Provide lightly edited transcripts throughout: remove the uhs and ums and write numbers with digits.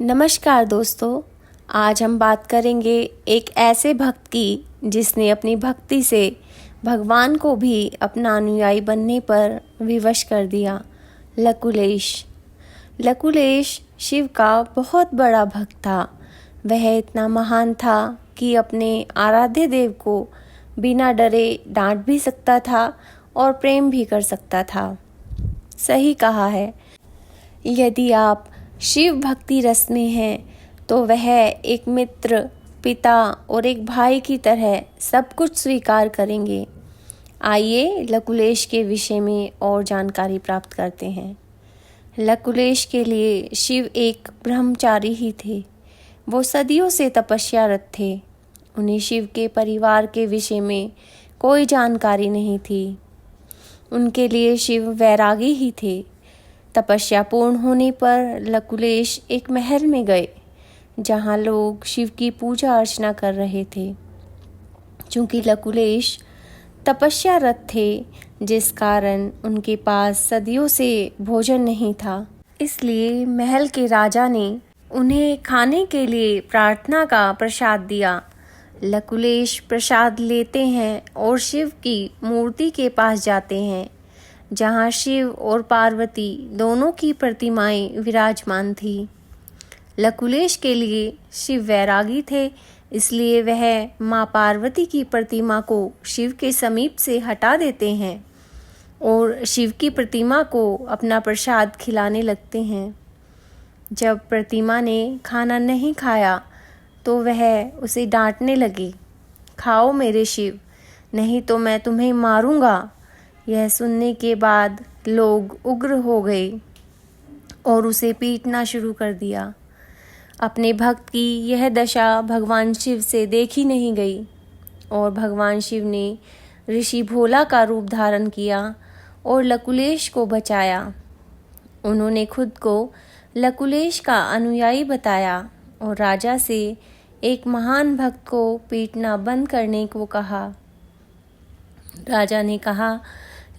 नमस्कार दोस्तों, आज हम बात करेंगे एक ऐसे भक्त की जिसने अपनी भक्ति से भगवान को भी अपना अनुयायी बनने पर विवश कर दिया। लकुलेश शिव का बहुत बड़ा भक्त था। वह इतना महान था कि अपने आराध्य देव को बिना डरे डांट भी सकता था और प्रेम भी कर सकता था। सही कहा है, यदि आप शिव भक्ति रस में हैं तो वह एक मित्र, पिता और एक भाई की तरह सब कुछ स्वीकार करेंगे। आइए लकुलेश के विषय में और जानकारी प्राप्त करते हैं। लकुलेश के लिए शिव एक ब्रह्मचारी ही थे। वो सदियों से तपस्यारत थे। उन्हें शिव के परिवार के विषय में कोई जानकारी नहीं थी। उनके लिए शिव वैरागी ही थे। तपस्या पूर्ण होने पर लकुलेश एक महल में गए जहाँ लोग शिव की पूजा अर्चना कर रहे थे। चूंकि लकुलेश तपस्यारत थे, जिस कारण उनके पास सदियों से भोजन नहीं था, इसलिए महल के राजा ने उन्हें खाने के लिए प्रार्थना का प्रसाद दिया। लकुलेश प्रसाद लेते हैं और शिव की मूर्ति के पास जाते हैं जहाँ शिव और पार्वती दोनों की प्रतिमाएं विराजमान थी। लकुलेश के लिए शिव वैरागी थे, इसलिए वह माँ पार्वती की प्रतिमा को शिव के समीप से हटा देते हैं और शिव की प्रतिमा को अपना प्रसाद खिलाने लगते हैं। जब प्रतिमा ने खाना नहीं खाया तो वह उसे डांटने लगी, खाओ मेरे शिव, नहीं तो मैं तुम्हें मारूंगा। यह सुनने के बाद लोग उग्र हो गए और उसे पीटना शुरू कर दिया। अपने भक्त की यह दशा भगवान शिव से देखी नहीं गई और भगवान शिव ने ऋषि भोला का रूप धारण किया और लकुलेश को बचाया। उन्होंने खुद को लकुलेश का अनुयायी बताया और राजा से एक महान भक्त को पीटना बंद करने को कहा। राजा ने कहा,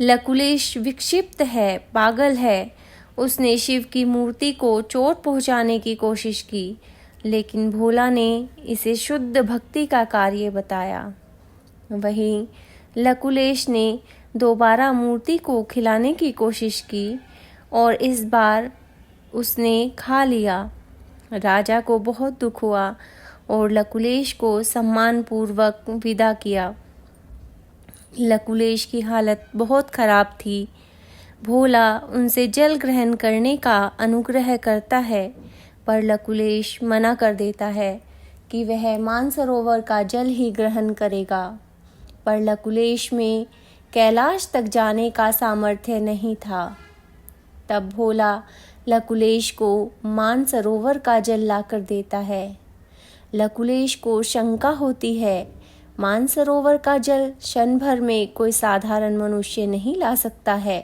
लकुलेश विक्षिप्त है, पागल है। उसने शिव की मूर्ति को चोट पहुंचाने की कोशिश की, लेकिन भोला ने इसे शुद्ध भक्ति का कार्य बताया। वहीं लकुलेश ने दोबारा मूर्ति को खिलाने की कोशिश की और इस बार उसने खा लिया। राजा को बहुत दुख हुआ और लकुलेश को सम्मानपूर्वक विदा किया। लकुलेश की हालत बहुत खराब थी। भोला उनसे जल ग्रहण करने का अनुग्रह करता है, पर लकुलेश मना कर देता है कि वह मानसरोवर का जल ही ग्रहण करेगा। पर लकुलेश में कैलाश तक जाने का सामर्थ्य नहीं था। तब भोला लकुलेश को मानसरोवर का जल लाकर देता है। लकुलेश को शंका होती है, मानसरोवर का जल क्षण भर में कोई साधारण मनुष्य नहीं ला सकता है।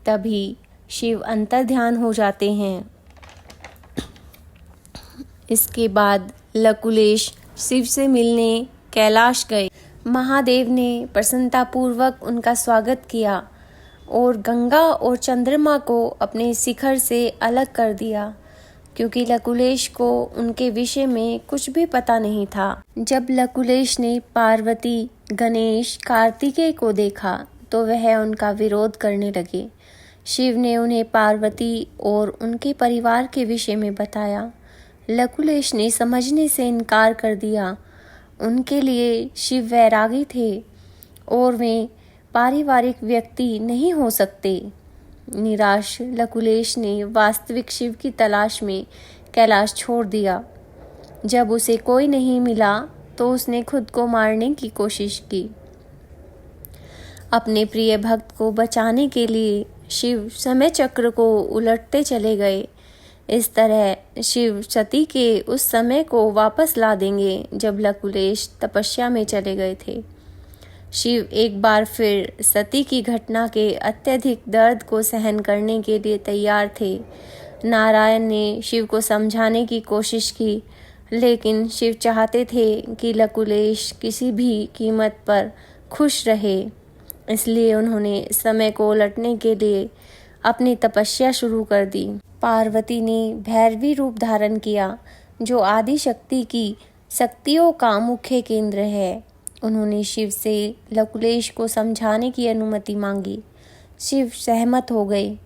तभी शिव अंतर्ध्यान हो जाते हैं। इसके बाद लकुलेश शिव से मिलने कैलाश गए। महादेव ने प्रसन्नतापूर्वक उनका स्वागत किया और गंगा और चंद्रमा को अपने शिखर से अलग कर दिया, क्योंकि लकुलेश को उनके विषय में कुछ भी पता नहीं था। जब लकुलेश ने पार्वती, गणेश, कार्तिकेय को देखा तो वह उनका विरोध करने लगे। शिव ने उन्हें पार्वती और उनके परिवार के विषय में बताया। लकुलेश ने समझने से इनकार कर दिया। उनके लिए शिव वैरागी थे और वे पारिवारिक व्यक्ति नहीं हो सकते। निराश लकुलेश ने वास्तविक शिव की तलाश में कैलाश छोड़ दिया। जब उसे कोई नहीं मिला तो उसने खुद को मारने की कोशिश की। अपने प्रिय भक्त को बचाने के लिए शिव समय चक्र को उलटते चले गए। इस तरह शिव सती के उस समय को वापस ला देंगे जब लकुलेश तपस्या में चले गए थे। शिव एक बार फिर सती की घटना के अत्यधिक दर्द को सहन करने के लिए तैयार थे। नारायण ने शिव को समझाने की कोशिश की, लेकिन शिव चाहते थे कि लकुलेश किसी भी कीमत पर खुश रहे। इसलिए उन्होंने समय को उलटने के लिए अपनी तपस्या शुरू कर दी। पार्वती ने भैरवी रूप धारण किया, जो आदि शक्ति की शक्तियों का मुख्य केंद्र है। उन्होंने शिव से लकुलेश को समझाने की अनुमति मांगी। शिव सहमत हो गए।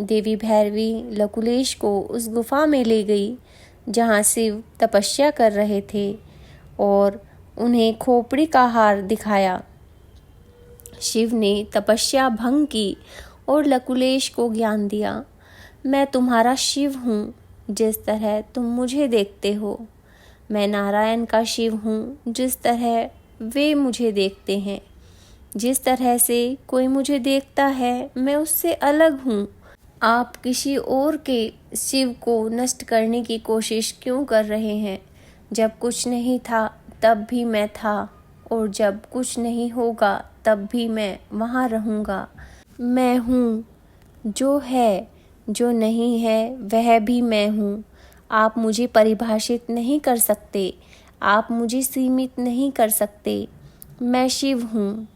देवी भैरवी लकुलेश को उस गुफा में ले गई जहाँ शिव तपस्या कर रहे थे और उन्हें खोपड़ी का हार दिखाया। शिव ने तपस्या भंग की और लकुलेश को ज्ञान दिया। मैं तुम्हारा शिव हूँ, जिस तरह तुम मुझे देखते हो। मैं नारायण का शिव हूँ, जिस तरह वे मुझे देखते हैं। जिस तरह से कोई मुझे देखता है, मैं उससे अलग हूँ। आप किसी और के शिव को नष्ट करने की कोशिश क्यों कर रहे हैं? जब कुछ नहीं था तब भी मैं था, और जब कुछ नहीं होगा तब भी मैं वहाँ रहूँगा। मैं हूँ, जो है, जो नहीं है वह भी मैं हूँ। आप मुझे परिभाषित नहीं कर सकते, आप मुझे सीमित नहीं कर सकते। मैं शिव हूँ।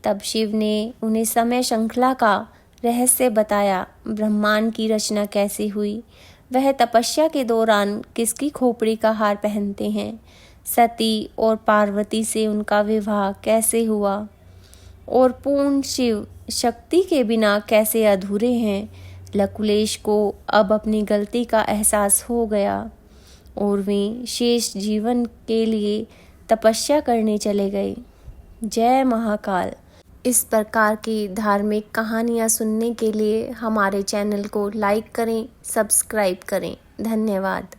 तब शिव ने उन्हें समय श्रृंखला का रहस्य बताया। ब्रह्मांड की रचना कैसे हुई, वह तपस्या के दौरान किसकी खोपड़ी का हार पहनते हैं, सती और पार्वती से उनका विवाह कैसे हुआ, और पूर्ण शिव शक्ति के बिना कैसे अधूरे हैं। लकुलेश को अब अपनी गलती का एहसास हो गया और वे शेष जीवन के लिए तपस्या करने चले गए। जय महाकाल। इस प्रकार की धार्मिक कहानियाँ सुनने के लिए हमारे चैनल को लाइक करें, सब्सक्राइब करें। धन्यवाद।